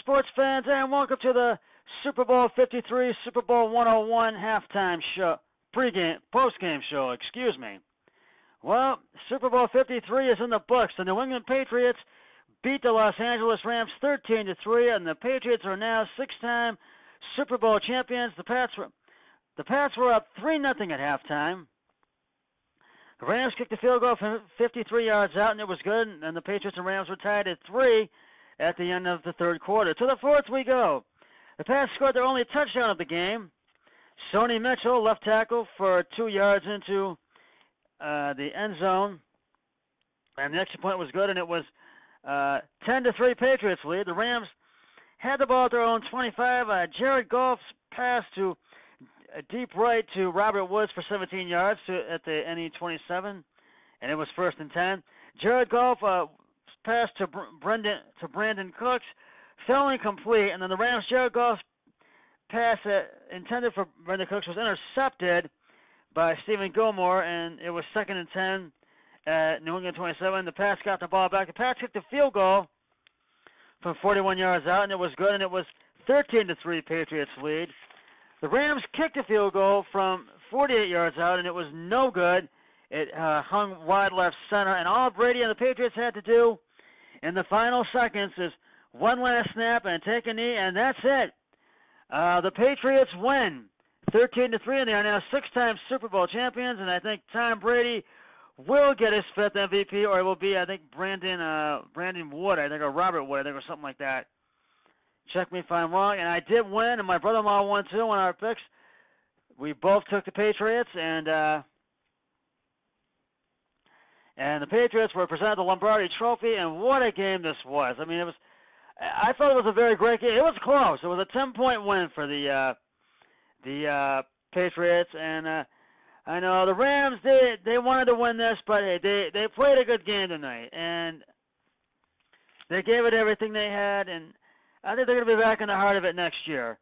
sports fans, and welcome to the Super Bowl 53, Super Bowl 101 halftime show, postgame show, excuse me. Well, Super Bowl 53 is in the books. The New England Patriots beat the Los Angeles Rams 13-3, and the Patriots are now six-time Super Bowl champions. The Pats were up 3-0 at halftime. The Rams kicked the field goal from 53 yards out, and it was good, and the Patriots and Rams were tied at 3 at the end of the third quarter. To the fourth we go. The Pats scored their only touchdown of the game. Sony Mitchell, left tackle, for 2 yards into the end zone. And the extra point was good, and it was 10-3 Patriots lead. The Rams had the ball at their own 25. Jared Goff's pass to deep right to Robert Woods for 17 yards at the NE27, and it was 1st and 10. Jared Goff pass to Brandon Cooks fell incomplete, and then the Rams' Jared Goff's pass intended for Brandon Cooks was intercepted by Stephen Gilmore, and it was 2nd and 10 at New England 27. The Pats got the ball back. The Pats kicked a field goal from 41 yards out, and it was good, and it was 13-3 Patriots lead. The Rams kicked a field goal from 48 yards out, and it was no good. It hung wide left center, and all Brady and the Patriots had to do in the final seconds is one last snap and take a knee, and that's it. The Patriots win 13-3, and they are now six-time Super Bowl champions, and I think Tom Brady will get his 5th MVP, or it will be, I think, Brandon Wood, I think, or Robert Wood, I think, or something like that. Check me if I'm wrong, and I did win, and my brother-in-law won too on our picks. We both took the Patriots, and the Patriots were presented the Lombardi Trophy, and what a game this was. I mean, I thought it was a very great game. It was close. It was a 10-point win for the Patriots, and I know the Rams, they wanted to win this, but they played a good game tonight, and they gave it everything they had, and I think they're going to be back in the heart of it next year.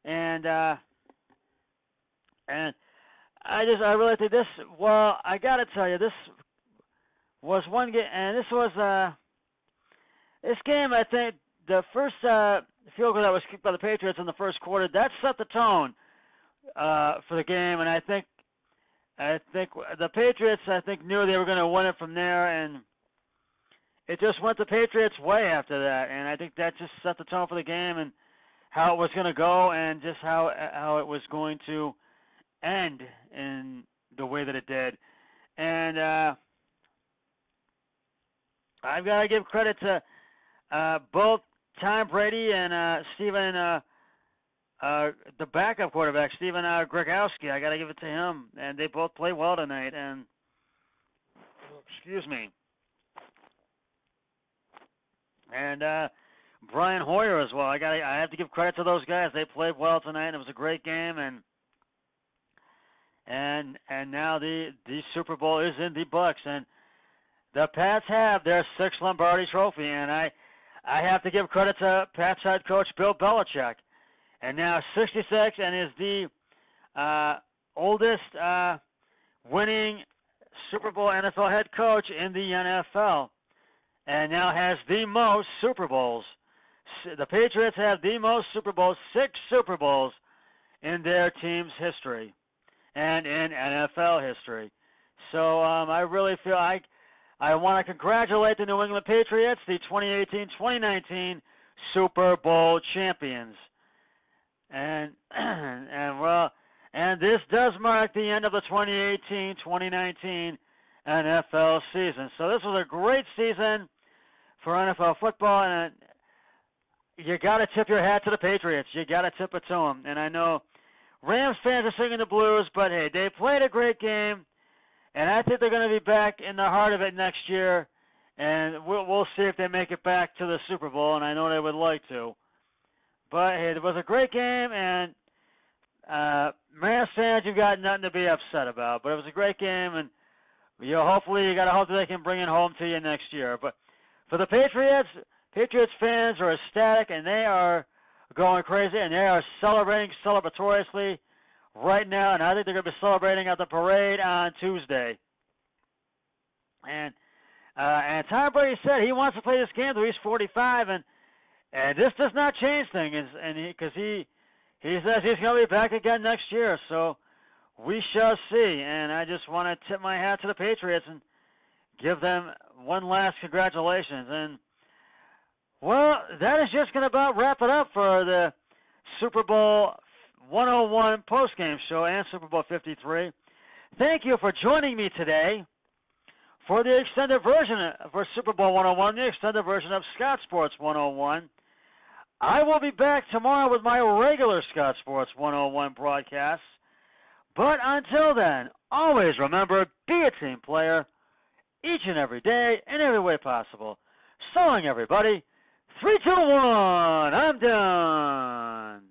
And I really think this, well, I got to tell you, this was one game, and this game, I think, the first field goal that was kicked by the Patriots in the first quarter, that set the tone for the game, and I think the Patriots, knew they were going to win it from there, and it just went the Patriots' way after that, and I think that just set the tone for the game and how it was going to go and just how it was going to end in the way that it did. And I've got to give credit to both Tom Brady and Stephen, the backup quarterback, Stephen Gregowski. I got to give it to him, and they both played well tonight. And excuse me. And Brian Hoyer as well. I have to give credit to those guys. They played well tonight, and it was a great game. And now the Super Bowl is in the books, and the Pats have their 6th Lombardi Trophy, and I have to give credit to Pats head coach Bill Belichick, and now 66, and is the oldest winning Super Bowl NFL head coach in the NFL. And now has the most Super Bowls. The Patriots have the most Super Bowls, 6 Super Bowls in their team's history and in NFL history. So I really feel I want to congratulate the New England Patriots, the 2018-2019 Super Bowl champions. And this does mark the end of the 2018-2019 NFL season. So this was a great season for NFL football, and you got to tip your hat to the Patriots. You got to tip it to them. And I know Rams fans are singing the blues, but hey, they played a great game, and I think they're going to be back in the heart of it next year, and we'll see if they make it back to the Super Bowl, and I know they would like to. But hey, it was a great game, and Rams fans, you've got nothing to be upset about. But it was a great game, and hopefully you got to hope that they can bring it home to you next year. But for the Patriots fans are ecstatic, and they are going crazy, and they are celebrating celebratoriously right now, and I think they're going to be celebrating at the parade on Tuesday. And Tom Brady said he wants to play this game till he's 45, and And this does not change things, and because he says he's going to be back again next year, so we shall see. And I just want to tip my hat to the Patriots and give them one last congratulations. And, well, that is just going to about wrap it up for the Super Bowl 101 postgame show and Super Bowl 53. Thank you for joining me today for the extended version for Super Bowl 101, the extended version of Scott Sports 101. I will be back tomorrow with my regular Scott Sports 101 broadcast. But until then, always remember, be a team player each and every day in every way possible. So long, everybody. 3, 2, 1, I'm done.